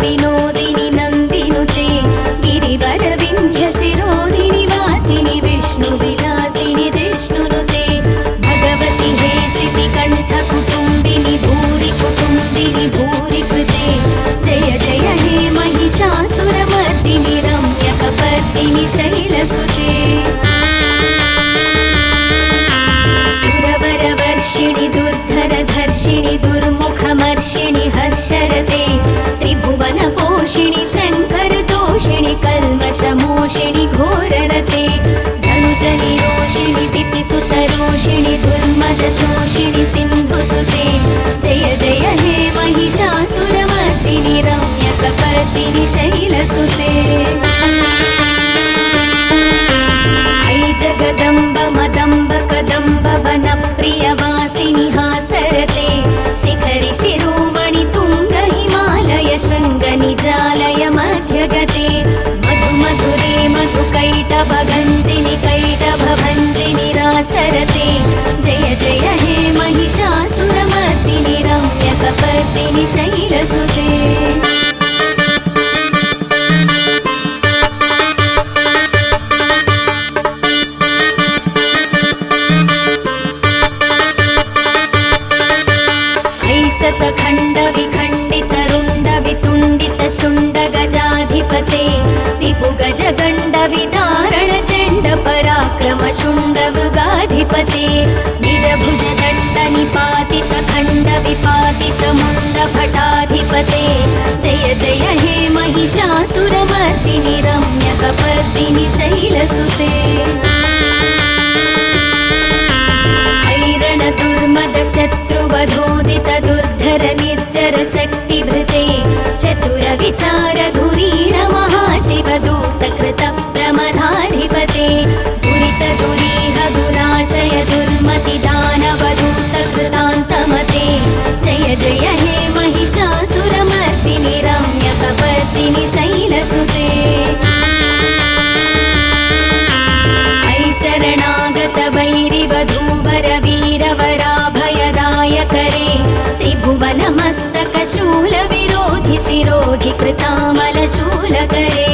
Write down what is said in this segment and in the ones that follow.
विनोदिनि नन्दिनुते गिरिवरविन्ध्यशिरोधिनि वासिनि विष्णुविलासिनि जिष्णुनुते भगवति हे शितिकण्ठकुटुम्बिनि भूरि कुटुम्बिनि भूरि कृते जय जय हे महिषासुरमर्दिनि रम्यकपर्दिनि शैलसुते सुरवरवर्षिणि दुर्धरधर्षिणि दुर्मुखमर्षिणि हर्षरते त्रिभुवनपोषिणि शङ्करतोषिणि कल्मषमोषिणि घोररते धनुजनिरोषिणि दितिसुतरोषिणि दुर्मदशोषिणि सिन्धुसुते जय जय हे महिषासुरमर्दिनि रम्यकपर्दिनि शैलसुते ऐ जगदम्ब मदम्ब कदम्ब वनप्रियवासिनि हासरते शिखरि शिरोमणि तुङ्ग हिमालय शृङ्गनिजालय मध्यगते मधु मधुरे मधुकैटभगञ्जिनि कैटभभञ्जिनि रासरते जय जय हे महिषासुरमर्दिनि रम्यकपर्दिनि शैलसुते शतखण्डविखण्डितरुण्डवितुण्डितशुण्डगजाधिपते रिपुगजगण्डविदारणचण्डपराक्रमशुण्डमृगाधिपते निजभुजदण्डनिपातितखण्डविपातितमुण्डभटाधिपते जय जय हे महिषासुरमर्दिनि रम्यकपर्दिनि शैलसुते दुर्मदशत्रुवधोदित दुर्धर निर्जर शक्तिभृते चतुरविचारधुरीण महाशिवदूत कृत प्रमदाधिपते दुरित दुरीह दुराशय दुर्मति दानवदूत कृतान्तमते जय जय हे महिषासुरमर्दिनि रम्यकपर्दिनि शैलसुते शरणागत वैरिवधूवर वीरवराभयदायकरे त्रिभुवनमस्तकशूलविरोधि शिरोधि कृतामलशूलकरे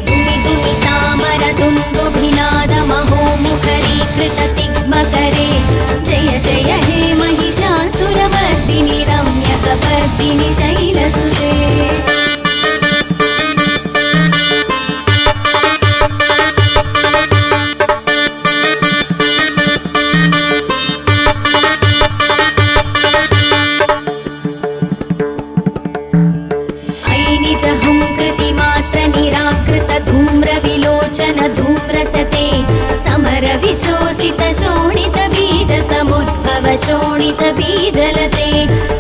दुमिदुमितामर दुन्दुभिनाद महोमुखरीकृततिग्मकरे जय जय हे महिषासुरमर्दिनि रम्यकपर्दिनि शैलसुते धूम्रविलोचन धूम्रसते समर विशोषित शोणित बीज समुद्भव शोणित बीजलते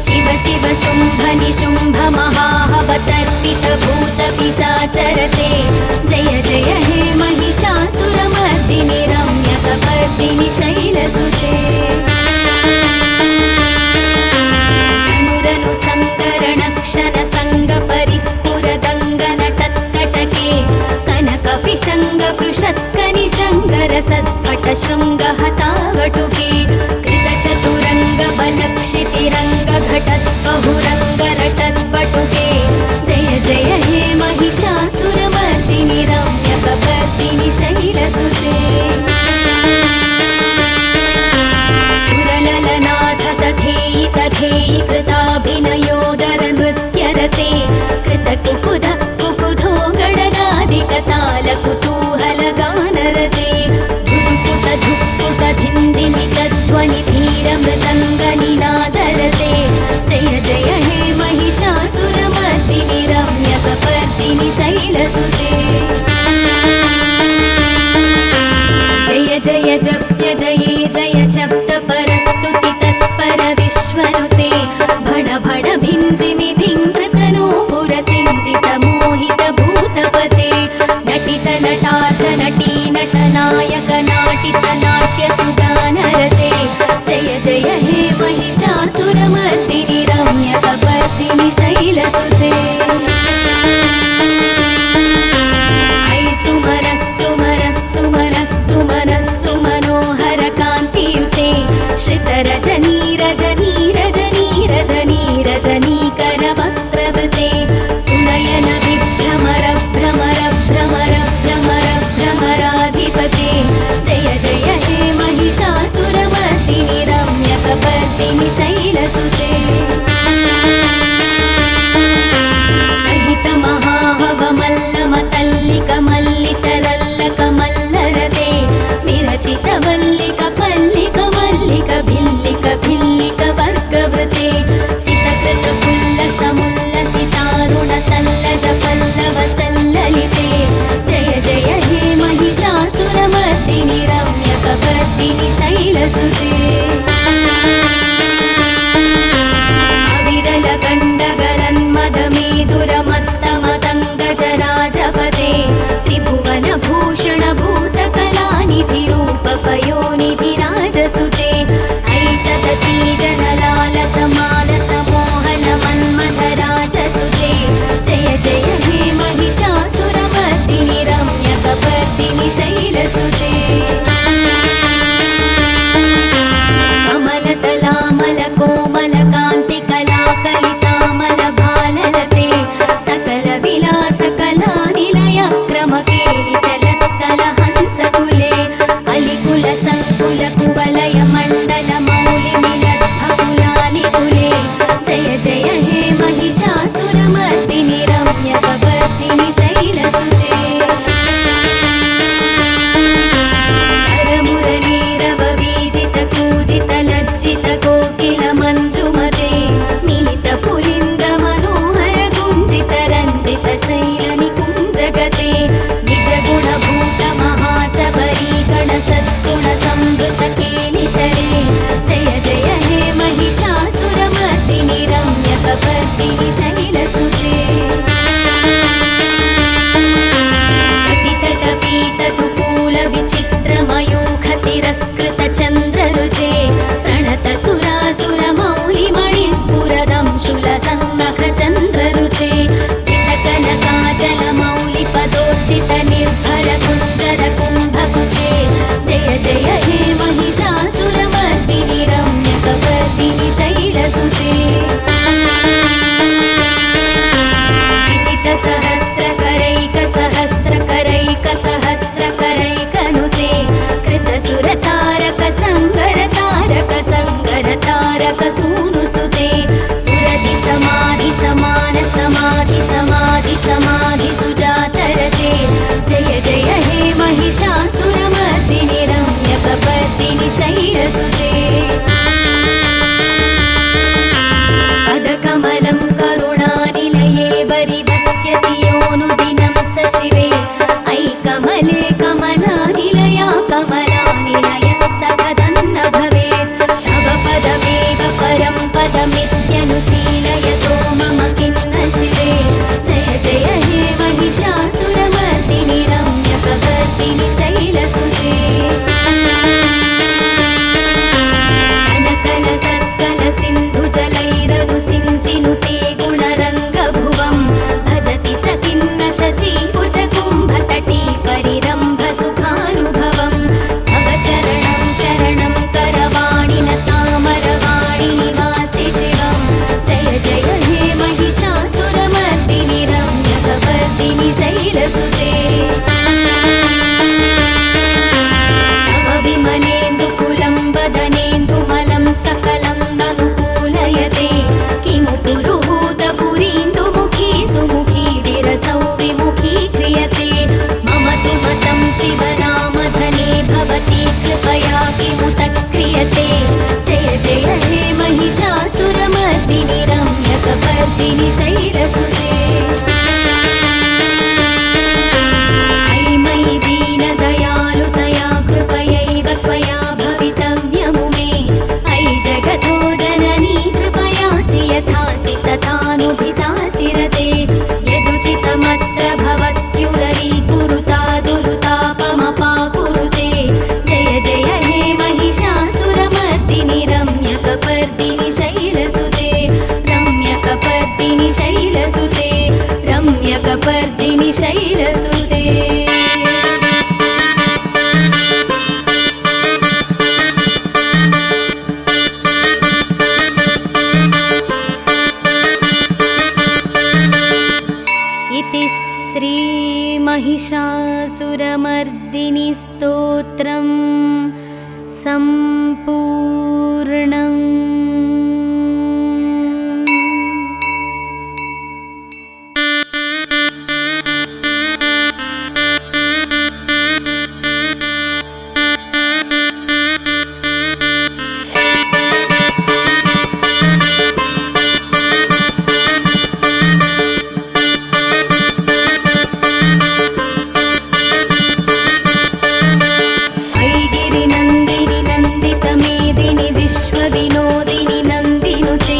शिव शिव शुम्भ निशुम्भ महाहवतर्पित भूत पिशाचरते जय जय हे महिषासुरमर्दिनि रम्यकपर्दिनि शैलसुते अनुरनु सङ्करणक्षण सङ्ग परिस्फुरदङ्गनटत्कटके कनकविशङ्गपृषत्कनिशङ्गरसत्पटशृङ्गहतावटुके कृतचतुरङ्गबलक्षितिरङ्गघटत्बहुरङ्गरटत्पटुके जय जय हे महिषासुरमर्दिनि रम्यकपर्दिनि शैलसुते सुरललनाथ तथेयि तथेयि कृताभिनयोदर नृत्यरते कृतकुकुध कुकुधो गणगादिकताल कुतूहलगानरते धुक्पुट धुक्पुट धिन्दिमितध्वनि धीरमृदङ्गनिनादरते जय जय हे महिषासुरमर्दिनि रम्यकपर्दिनि शैलसुते जय जय जप्य जये जय शब्द परस्तुति तत्पर विश्वनुते भण भण भिञ्जिमि भिङ्कृतनूपुर सिञ्जित मोहित भूतपते नटित नटाथ नटी नटनायक नाटित नाट्य सुगानरते जय जय हे महिषासुरमर्दिनि रम्यकपर्दिनि शैलसुते ऐ सुमनः सुमनः सुमनः सुमनः सुमनोहर कान्तियुते श्रितरजनी रजनी रजनी रजनी रजनीकरवक्त्रवृते सुनयन ಶ್ಯಾಮಲ ಕೋಮಲ ಕಾಂತಿ ಕಲಾ ಕಲಿತಾಮಲ ಭಾಲಲತೆ ಸಕಲ ವಿಲಾಸ ಕಲಾ ನಿಲಯ ಕ್ರಮ ಕೇಳಿ ಚಲತ್ಕಲ ಹಂಸ ಕುಲೆ ಅಲಿಕುಲ ಸಂಕುಲ ಕುವಲಯ ಮಂಡಲ ಮೌಲಿ ಮಿಲದ್ಭ ಕುಲಾಲಿ ಕುಲೆ ಜಯ ಜಯ ಹೇ ಮಹಿಷಾಸುರ ಮರ್ದಿನಿ ರಮ್ಯ ಕಬರ್ದಿನಿ ಶೈಲಸುತೆ ಲಜ್ಜಿತ ಕೋಕಿಲ ಮಂಜುಮತೆ ಮಿಲಿತ ಪುಲಿಂದ ಮನೋಹರ ಗುಂಜಿತ ರಂಜಿತ ಶೈಲ ನಿಕುಂಜಗತೆ ನಿಜ ಗುಣಭೂತ ಮಹಾಶಬರಿ ಗಣ ಸದ್ಗುಣ ಸಂವೃತ ಕೇಳಿತರೆ ಜಯ ಜಯ ಹೇ ಮಹಿಷಾಸುರ ಮರ್ದಿನಿ ರಮ್ಯ ಕಬರ್ದಿನಿ ಶೈಲಸುತೆ ಕಟಿತಟ ಪೀತ ತುಕೂಲ ವಿಚಿತ್ರ ಮಯೂಖ ತಿರಸ್ಕೃತ ಚಂದ್ರರುಚೆ ಪ್ರಣತ ಸುರಾಸುರ ಮೌಲಿ ಮಣಿ ಸ್ಫುರದಂಶುಲ ಸನ್ನಖ ಚಂದ್ರರುಚೆ ಚಿತಕನ ಕಾಜಲ ಮೌಲಿ ಪದೋರ್ಜಿತ ನಿರ್ಭರ ಕುಂಜರ ಕುಂಭಕುಚೆ ಜಯ ಜಯ ಹೇ ಮಹಿಷಾಸುರ ಮರ್ದಿನಿ ರಮ್ಯ ಕಬರ್ದಿನಿ ಶೈಲಸುತೆ ವಿಚಿತ ಸಹಸ್ರ ಕರೈಕ ಸಹಸ್ರ ಕರೈಕ ಸಹಸ್ರ ಕರೈಕನುತೆ ಕೃತ ಸುರ ತಾರಕ ಸಂಗರ ತಾರಕ ಸಂಗರ ತಾರಕ ಸೂನುಸುತೆ ಸುರಧಿ ಸಮಾಧಿ ಸಮಾನ ಸಮಾಧಿ ಸಮಾಧಿ ಸಮಾಧಿ ಸುಜಾತರತೆ ಜಯ ಜಯ ಹೇ ಮಹಿಷಾಸುರ ಮರ್ದಿನಿ ರಮ್ಯ ಕಬರ್ದಿನಿ ಶೈಲಸುತೆ ಪದಕಮಲಂ ಕರುಣಾನಿಲಯೇ ಪರಿವಸ್ಯತಿ ಯೋನುದಿನಂ ಸ ಶಿವೆ ಐಕಮಲೆ ಕಮಲಾನಿಲಯ ಕಮಲಾನಿಲಯಃ ಸಖದನ್ನ ಭವೇತ್ ತವ ಪದಮೇವ ಪರಂ ಪದಮಿತ್ಯನುಶೀಲಯತೋ ಮಮ ಖಿನ್ನ ಶಿವೆ ಜಯ ಜಯ ಹೇ ಮಹಿಷಾಸುರ ಮರ್ದಿನಿ ರಮ್ಯ ಕಬರ್ದಿನಿ ಶೈಲಸುತೆ ಕನಕಲ ಸತ್ಕಲ ಸಿಂಧು ಜಲೈರನು ಸಿಂಚಿನುತೆ ಗುಣರಂಗ ಭುವಂ ಭಜತಿ ಸಖಿನ್ನ ಶಚಿ ಭುಜ ಕುಂಭ ತಟೀ ಪರಿರಂಭ ಸುಖಾನುಭವಂ ಭವ ಚರಣಂ ಶರಣಂ ಕರವಾಣಿನ ತಾಮರವಾಣಿ ನಿವಾಸಿ ಶಿವಂ ಜಯ ಜಯ ಹೇ ಮಹಿಷಾಸುರ ಮರ್ದಿನಿ ರಮ್ಯ ಕಬರ್ದಿನಿ ಶೈಲಸುತೆ ತವ ವಿಮಲೇಂದು ಕುಲಂ ವದನೇಂದು ಮಲಂ ಸಕಲಂ ನನುಕೂಲಯತೆ ಕಿಮು ಪುರುಹೂತ ಪುರೀಂದು ಮುಖಿ ಸುಮುಖಿ ವಿರಸೌ ವಿಮುಖಿ ಕ್ರಿಯತೆ ಮಮ ತು ಮತಂ ಶಿವನಾಮಧನೆ ಭವತಿ ಕೃಪಯಾ ಕಿಮುತ ಕ್ರಿಯತೆ ಜಯ ಜಯ ಹೇ ಮಹಿಷಾಸುರ ಮರ್ದಿನಿ ರಮ್ಯ ಕಬರ್ದಿನಿ ಶೈಲಸುತೆ ಐ ಮಯಿ ದೀನ ದಯಾಲುತಯಾ ಕೃಪಯೈವ ತ್ವಯಾ ಭವಿತವ್ಯಮು ಮೇ ಐ ಜಗತೋ ಜನನೀ ಕೃಪಯಾಸಿ ಯಥಾಸಿ ತಥಾನುಭಿತಾಸಿ ರತೆ ಯದುಚಿತಮತ್ರ ಭವತ್ಯುರರೀ ಕುರುತಾ ದುರುತಾಪಮಪಾಕುರುತೆ ಜಯ ಜಯ ಹೇ ಮಹಿಷಾಸುರ ಮರ್ದಿನಿ ರಮ್ಯ ಕಬರ್ದಿನಿ ಶೈಲಸುತೆ ರಮ್ಯ ಕಬರ್ದಿನಿ ಶೈಲಸುತೆ ರಮ್ಯ ಕಬರ್ದಿನಿ ಶೈಲಸುತೆ इति श्री महिषासुरमर्दिनी स्तोत्रं सम्पूर्णम्। विनोदिनी नन्दिनुते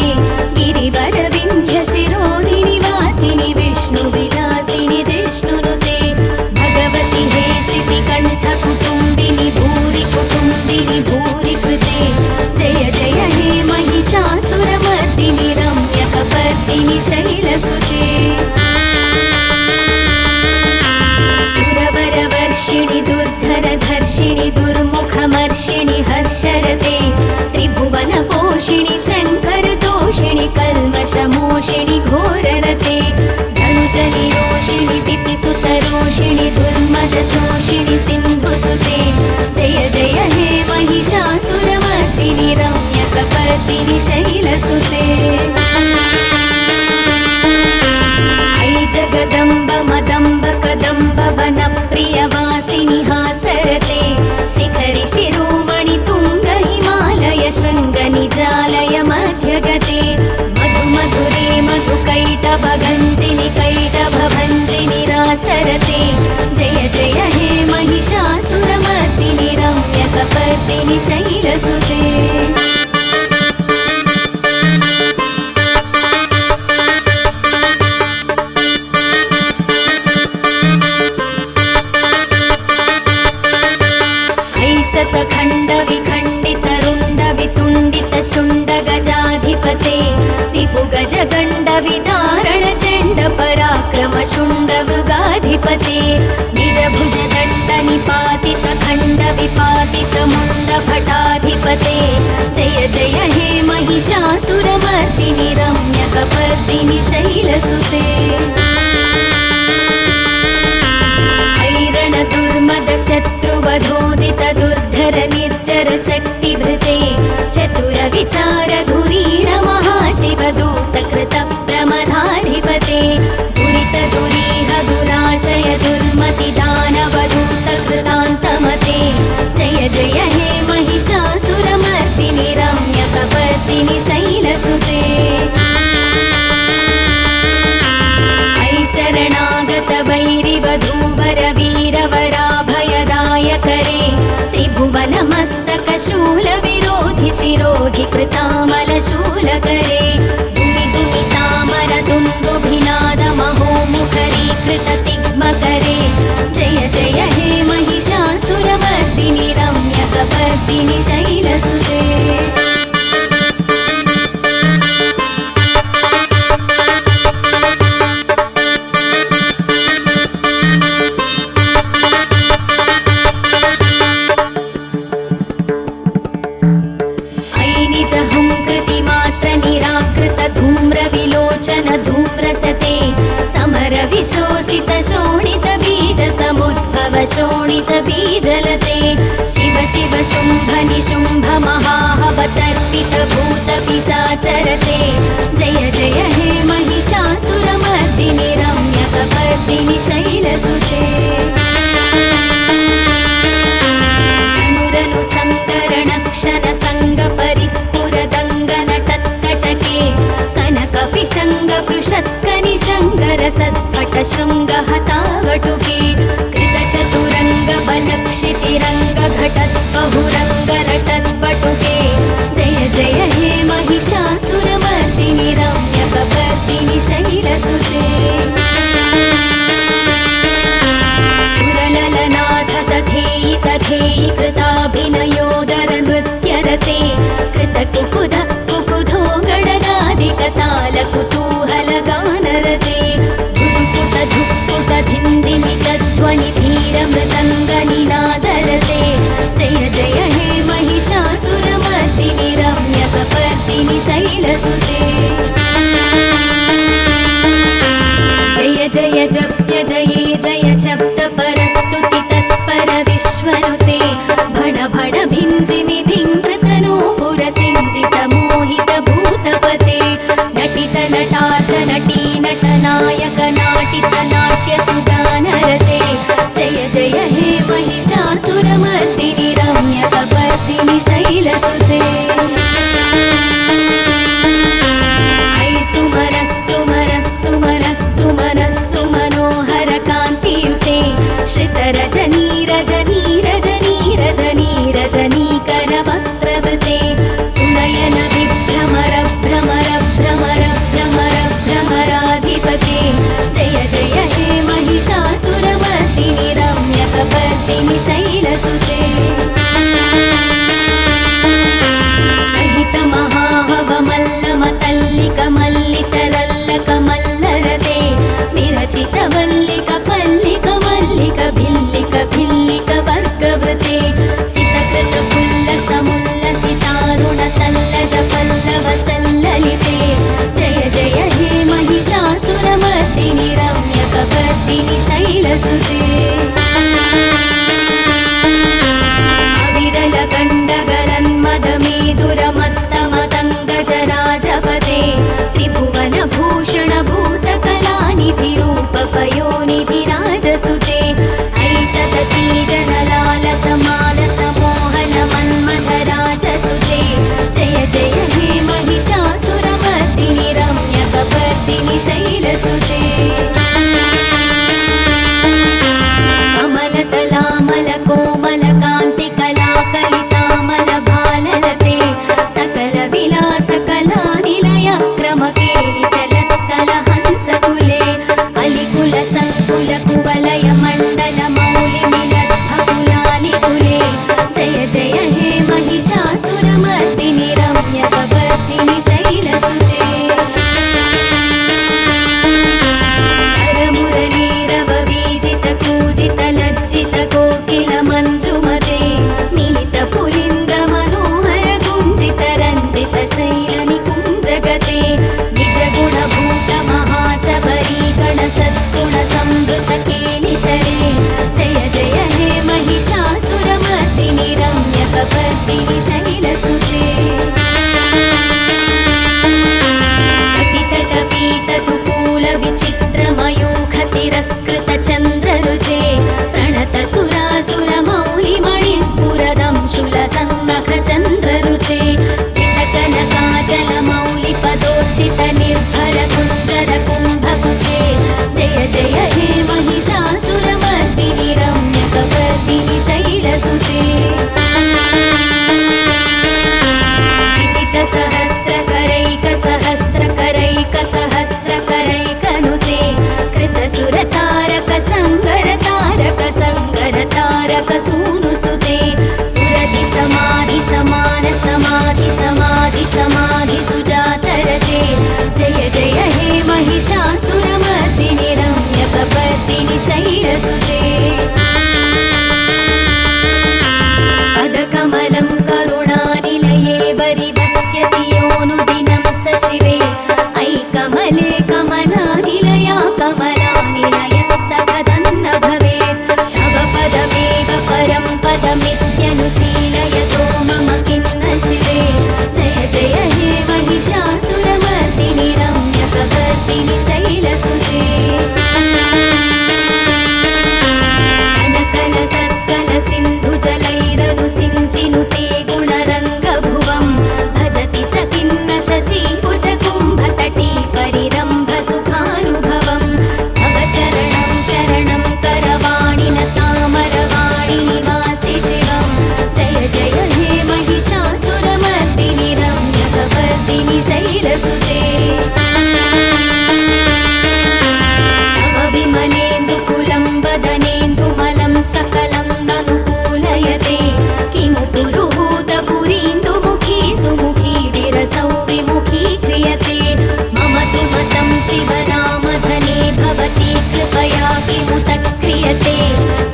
गिरिवरविन्ध्य शिरोदिनि वासिनि विष्णु विलासिनि जिष्णुनुते भगवति हे शितिकण्ठ कुटुम्बिनि भूरि कुटुम्बिनि भूरि कृते जय जय हे महिषासुरमर्दिनि रम्य कबर्दिनि शैलसुते सुरवरवर्षिणि दुर्धरधर्षिणि दुर्मुखमर्षिणि हर्षरते त्रिभुवन तोषिणि शङ्करतोषिणि कल्मषमोषिणि घोररते धनुजनिरोषिणि दितिसुतरोषिणि दुर्मदशोषिणि सिन्धुसुते जय जय हे महिषासुरमर्दिनि रम्यकपर्दिनि शैलसुते ऐ जगदम्ब मदम्ब कदम्ब वनप्रियवासिनि हासरते शिखरि शिरोमणि तुङ्ग हिमालय शृङ्गनिजालय मध्यगते मधु मधुरे मधुकैटभगञ्जिनि कैटभभञ्जिनि रासरते जय जय हे महिषासुरमर्दिनि रम्यकपर्दिनि शैलसुते शतखण्डविखण्डितरुण्डवितुण्डितशुण्डगजाधिपते रिपुगजगण्डविदारणचण्डपराक्रमशुण्डमृगाधिपते निजभुजदण्डनिपातितखण्डविपातितमुण्डभटाधिपते जय जय हे महिषासुरमर्दिनि रम्यकपर्दिनि शैलसुते शत्रुवधोदित दुर्धर निर्जर शक्तिभृते चतुर विचार धुरीण महाशिवदूत कृत प्रमदाधिपते दुरित दुरीह दुराशय दुर्मति दानवदूत कृतान्तमते जय जय हे महिषासुरमर्दिनि रम्यकपर्दिनि शैलसुते शरणागत वैरिवधूवर वीरवराभयदायकरे त्रिभुवनमस्तकशूलविरोधि शिरोधि कृतामलशूलकरे दुमिदुमितामर दुन्दुभिनादमहोमुखरीकृत तिग्मकरे जय जय हे महिषासुरमर्दिनि रम्यकपर्दिनि शैलसुते धूम्रविलोचन धूम्रसते समर विशोषित शोणित बीज समुद्भव शोणित बीजलते शिव शिव शुम्भ निशुम्भ महाहवतर्पित भूत पिशाचरते जय जय हे महिषासुरमर्दिनि रम्यकपर्दिनि शैलसुते अनुरनु सङ्करणक्षण सङ्गपरिस्फुरदङ्गनटत्कटके कनकपिशङ्गपृषत्कनिशङ्करसत्पट शृङ्गहतावटुके कृतचतुरङ्गबलक्षितिरङ्गघटद्बहुरङ्गरटद्बटुके जय जय हे महिषासुरमर्दिनि रम्यकपर्दिनि शैलसुते सुरललनाथ तथेयि तथेयि कृताभिनयोदर नृत्यरते कृतकुकुध कुकुधो गणनादिकताल कुतूहलगानरते धुक्पुट धुक्पुट धिन्दिमित ध्वनि धीर मृदङ्गनिनादरते जय जय हे महिषासुरमर्दिनि रम्यकपर्दिनि शैलसुते जय जय जप्य जये जय शब्द परस्तुति तत्पर विश्वनुते भण भण भिञ्जिमि भिङ्कृतनो पुरसिञ्जित मोहित भूतपते नटित नटार्थ नटी नटनायक नाटित नाट्य सुगानरते जय जय हे महिषासुरमर्दिनि रम्यकपर्दिनि शैलसुते सुमनः कान्तियुते श्रितरजनी रजनी रजनी रजनी रजनीकरवक्त्रवृते सुनयन विभ्रमर भ्रमर भ्रमर भ्रमर भ्रमराधिपते जय जय हे महिषासुरमर्दिनि रम्यकपर्दिनि शैलसुते सहित महाहवमल्लमतल्लिकमल्लितरल्लकमल्लरते विरचित वल्लिक मल्लिक भिल्लिक चक्रवर्तिनि शैलसुते करमुरलीरववीजित कूजित लज्जित कोकिल मञ्जुमते मिलित पुलिन्द मनोहर गुञ्जित रञ्जित शैल निकुञ्जगते निज गुणभूत महाशबरी गण सद्गुण संवृत केलितरे जय जय हे महिषासुरमर्दिनि रम्यकपर्दिनि शैलसुते कटितटपीतकुकूल विचित्रमयूख तिरस्कृत चन्द्ररुचे प्रणत सुरासुरमौलिमणिस्फुरदं शूलसन्नख चन्द्ररुचे चितकनकाजलमौलि पदोर्चित निर्भर कुञ्जर कुम्भकुचे जय जय हे महिषासुरमर्दिनि रम्यकपर्दिनि शैलसुते विजितसहस्रकरैकसहस्रकरैकसहस्रकरैकनुते कृतसुरतारकसङ्गरतारकसङ्गरतारकसूनुसुते सुरधि समाधि समान समाधि समाधि समाधि सुजातरते जय जय हे महिषासुरमर्दिनि रम्यकपर्दिनि शैलसुते पदकमलं करुणानिलये वरिवस्यति योऽनुदिनं स शिवे अयि कमले कमलानिलया कमलानिलयः सखदन्न भवेत् तव पदमेव परं पदमित्यनुशीलयतो मम किन्न शिवे जय जय हे महिषासुरमर्दिनि रम्यकपर्दिनि शैलसुते सिंचिनुते गुणरङ्गभुवं भजति सतिन्न शचीकुचकुम्भतटी परिरम्भसुखानुभवं तव चरणं शरणं करवाणि न तामरवाणि निवासि शिवं जय जय हे महिषासुरमर्दिनि रम्यकपर्दिनि शैलसुते तव विमलेन्दुकुलं वदनेन्दुमलं सकलं ननुकूलयते किमु पुरुहूतपुरीन्दुमुखी सुमुखी विरसौ विमुखी क्रियते मम तु मतं शिवनामधने भवती कृपया किमुत क्रियते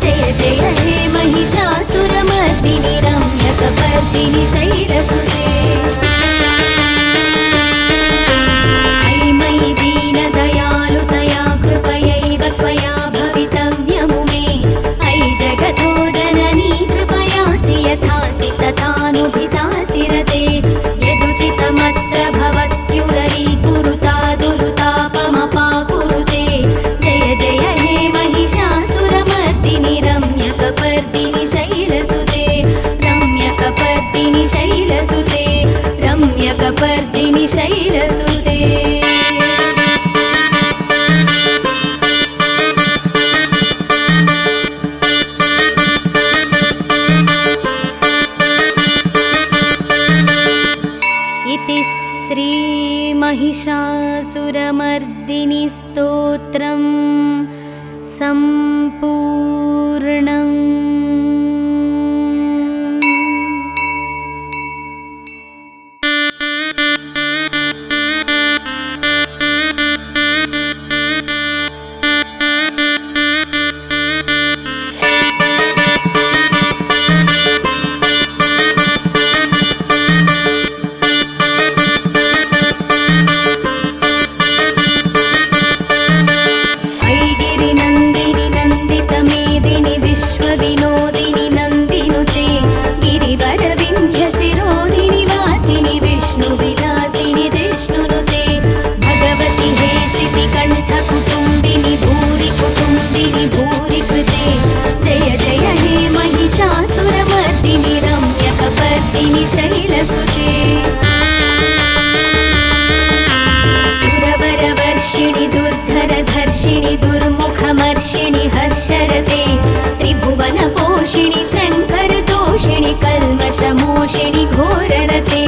जय जय हे महिषासुरमर्दिनि रम्यकपर्दिनि शैलसुते अयि मयि दीनदयालुतया कृपयैव त्वया भवितव्यमु मे अयि जगतो जननी कृपयासि यथासि तथानुभितासि रते यदुचितमत्र भवत्युररीकुरुता दुरुतापमपाकुरुते जय जय हे महिषासुरमर्दिनि रम्यकपर्दिनि शैलसुते रम्यकपर्दिनि शैलसुते रम्यकपर्दिनि शैलसुते इति श्री महिषासुरमर्दिनि स्तोत्रं सम्पूर्णम्। विश्वविनोदिनि नन्दिनुते गिरिवरविन्ध्यशिरोधिनि वासिनि विष्णुविलासिनि जिष्णुनुते भगवति हे शितिकण्ठकुटुम्बिनि भूरि कुटुम्बिनि भूरि कृते जय जय हे महिषासुरमर्दिनि रम्यकपर्दिनि शैलसुते सुरवरवर्षिणि दुर्धरधर्षिणि दुर्मुखमर्षिणि हर्षरते त्रिभुवनपोषिणि शङ्करतोषिणि कल्मषमोषिणि घोररते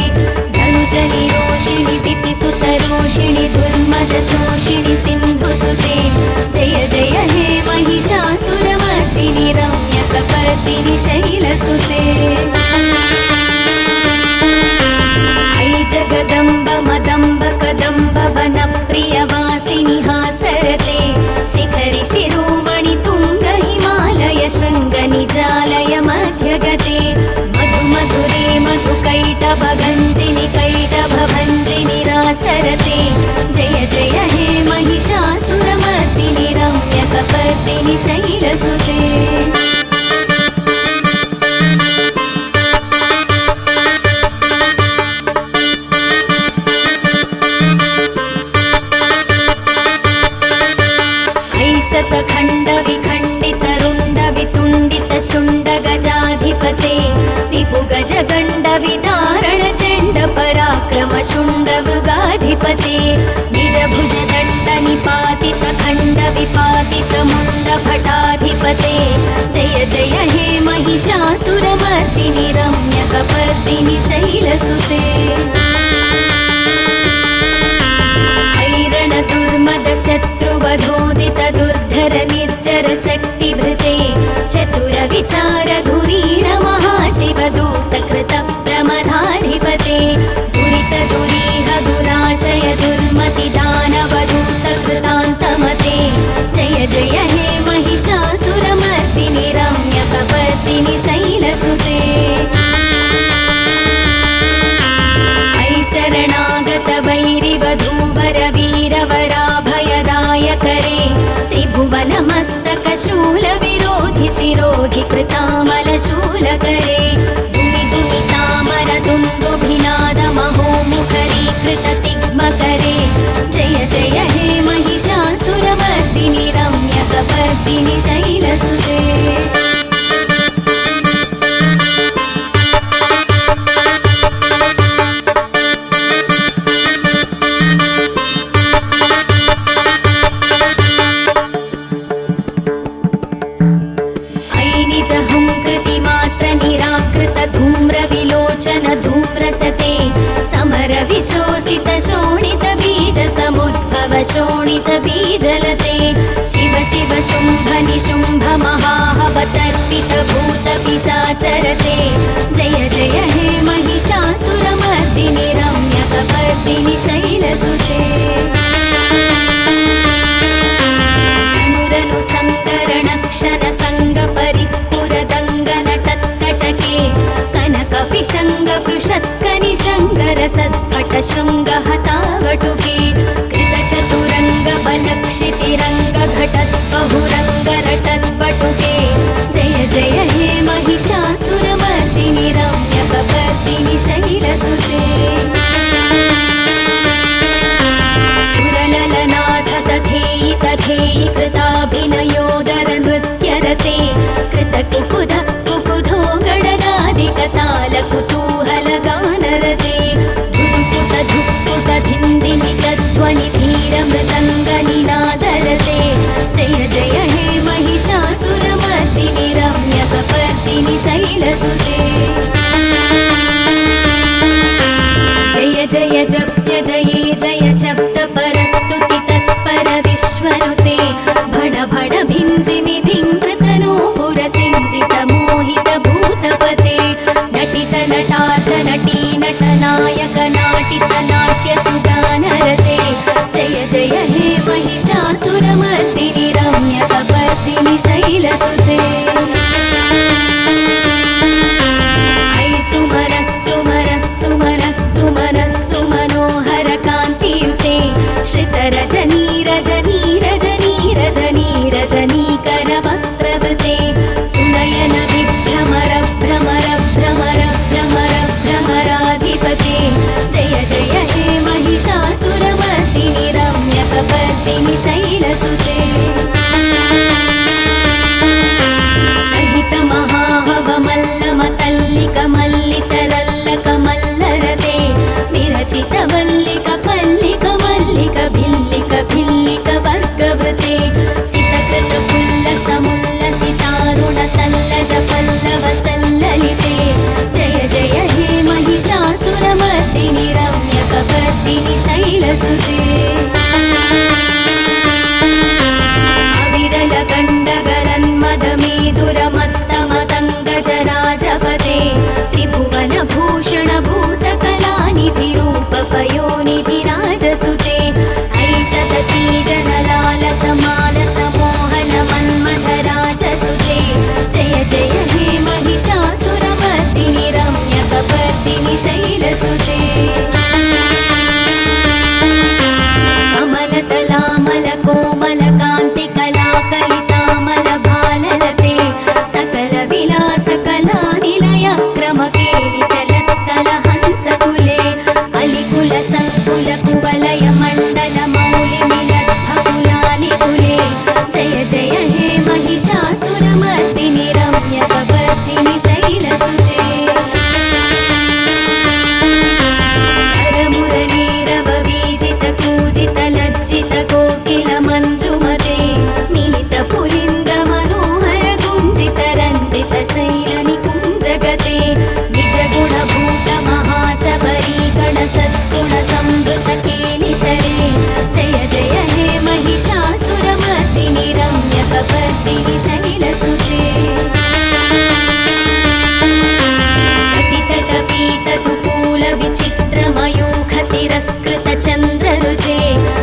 धनुजनिरोषिणि दितिसुतरोषिणि दुर्मदशोषिणि सिन्धुसुते जय जय हे महिषासुरमर्दिनि रम्यकपर्दिनि शैलसुते अयि जगदम्ब रते जय जय हे महिषासुरमर्दिनि रम्यकपर्दिनि शैलसुते शतखण्डविखण्डितरुण्डवितुण्डितशुण्डगजाधिपते रिपुगजगण्डविदारणचण्डपराक्रमशुण्डमृगाधिपते निजभुजदण्डनिपातितखण्डविपातितमुण्डभटाधिपते जय जय हे महिषासुरमर्दिनि रम्यकपर्दिनि शैलसुते शत्रुवधोदित दुर्धर निर्जर शक्तिभृते चतुर विचार धुरीण महाशिवदूत कृत प्रमदाधिपते दुरित दुरीह दुराशय दुर्मति दानवदूत कृतान्तमते जय जय हे महिषासुरमर्दिनि रम्यकपर्दिनि शैलसुते शरणागत वैरिवधूवर वीरवराभयदायकरे त्रिभुवनमस्तकशूलविरोधि शिरोधि कृतामलशूलकरे दुमिदुमितामरदुन्दुभिनादमहोमुखरीकृततिग्मकरे जय जय हे महिषासुरमर्दिनि रम्यकपर्दिनि शैलसुते धूम्रविलोचन धूम्रसते समर विशोषित शोणित बीज समुद्भव शोणित बीजलते शिव शिव शुम्भ निशुम्भ महाहवतर्पित भूत पिशाचरते जय जय हे महिषासुरमर्दिनि रम्यकपर्दिनि शैलसुते अनुरनु सङ्करणक्षण सङ्ग परिस्फुरदङ्गनटत्कटके कनकपिशङ्गपृषत्कनिशङ्करसत्पट शृङ्गहतावटुके कृतचतुरङ्गबलक्षितिरङ्गघटद्बहुरङ्गरटद्बटुके जय जय हे महिषासुरमर्दिनि रम्यकपर्दिनि शैलसुते सुरललनाथ तथेयि तथेयि कृताभिनयोदर नृत्यरते कृतकुकुध कुकुधो गणनादिकताल कुतूहलगानरते धुक्पुट धुक्पुट धिन्दिमितध्वनि धीरमृदङ्गनिनादरते जय जय हे महिषासुरमर्दिनि रम्यकपर्दिनि शैलसुते जय जय जप्य जये जय शब्द परस्तुति तत्पर विश्वनुते भण भण भिञ्जिमि भिङ्कृतनो पुरसिञ्जित मोहित भूतपते नटित नटार्थ नटी नटनायक नाटित नाट्य सुगानरते जय जय हे महिषासुरमर्दिनि रम्यकपर्दिनि शैलसुते सुमनः कान्तियुते श्रितरजनी रजनी रजनी रजनी रजनीकरवक्त्रवृते सुनयन विभ्रमर भ्रमर भ्रमर भ्रमर भ्रमराधिपते जय जय हे महिषासुरमर्दिनि रम्यकपर्दिनि शैलसुते सहित महाहवमल्लमतल्लिकमल्लितरल्लकमल्लरते विरचित वल्लिक पल्लिक मल्लिक भिल्लिक भिल्लिक वर्गवृते सितकृत पुल्लसमुल्लसितारुण तल्लज पल्लव सल्ललिते जय जय हे महिषासुरमर्दिनि रम्यकपर्दिनि शैलसुते अविरल गण्डगलन्मदमेधुरमत्तमतङ्गजराजपते त्रिभुवन भूषण भूतकलानिधि रूपपयोनिधिराजसुते ऐसदती जनलाल समाल समोहन मन्मथराजसुते जय जय हे महिषासुरमर्दिनि रम्यकपर्दिनि शैलसुते कृतचन्द्ररुचे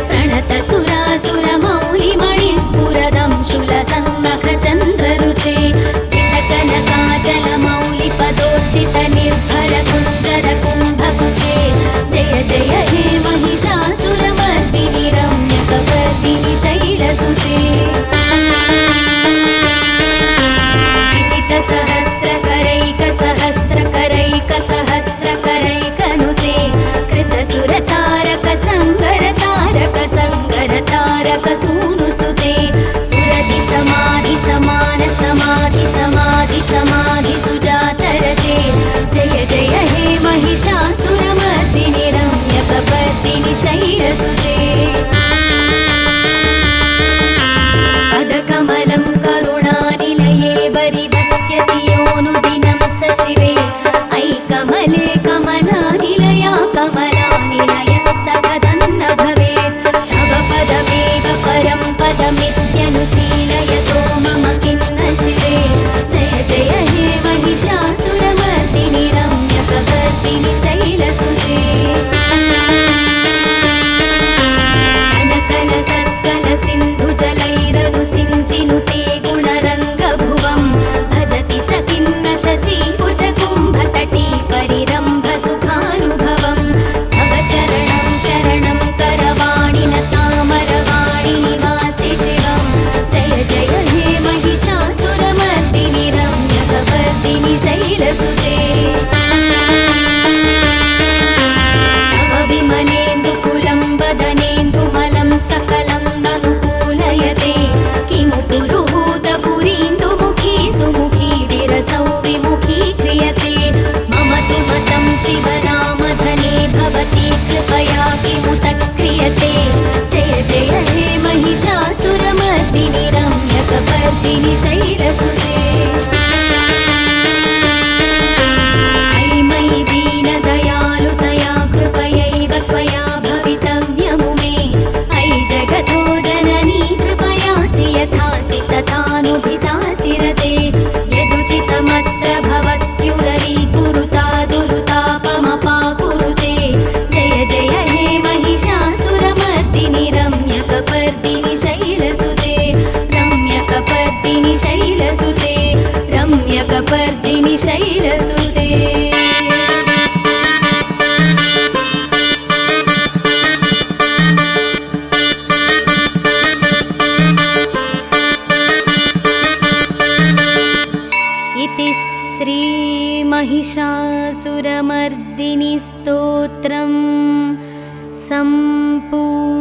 प्रणतसुरासुरमौलिमणिस्फुरदं शूलसन्नखचन्द्ररुचे चितकनकाचलमौलिपदोर्चितनिर्भरकुञ्जरकुम्भकुचे जय जय हे महिषासुरमर्दिनि रम्यकपर्दिनि शैलसुते विचितसहस्रकरैकसहस्रकरैकसहस्रकरैकनुते कृतसुरतारकसङ्करतारकसङ्करतारकसूनुसुते सुरधिसमाधिसमाधिसमाधिसमाधिसुजातरते जय जय हे महिषासुरमर्दिनि रम्यकपर्दिनि शैलसुते पदकमलं करुणानिलये वरिवस्यति योऽनुदिनं स शिवे अयि कमले कमलानिलया कमलानिलयः स कथन्न भवेत् तव पदमेव परं पदमित्यनुशीलयतो मम किं न शिवे जय जय हे महिषासुरमर्दिनि रम्यकपर्दिनि शैलसुते सिञ्चिनुते गुणरङ्गभुवं भजति स किन्न शचीकुचकुम्भतटी परिरम्भसुखानुभवं तव चरणं शरणं करवाणि न तामरवाणि निवासि शिवं जय जय हे महिषासुरमर्दिनि रम्यकपर्दिनि शैलसुते तव विमलेन्दुकुलं वदनेन्दुमलं सकलं ननुकूलयते किमु पुरुहूतपुरीन्दुमुखी सुमुखी विरसौ विमुखी क्रियते मम तु मतं शिवनामधने भवती कृपया किमुत क्रियते जय जय हे महिषासुरमर्दिनि रम्यकपर्दिनि शैलसुते अयि मयि दीनदयालुतया कृपयैव त्वया भवितव्यमु मे अयि जगतो जननी कृपयासि यथासि तथानुभितासि रते यदुचितमत्र भवत्युररीकुरुता दुरुतापमपाकुरुते जय जय हे महिषासुरमर्दिनि रम्यकपर्दिनि शैलसुते रम्यकपर्दिनि शैलसुते रम्यकपर्दिनि शैलसुते इति श्री महिषासुरमर्दिनि स्तोत्रं सम्पूर्णम्।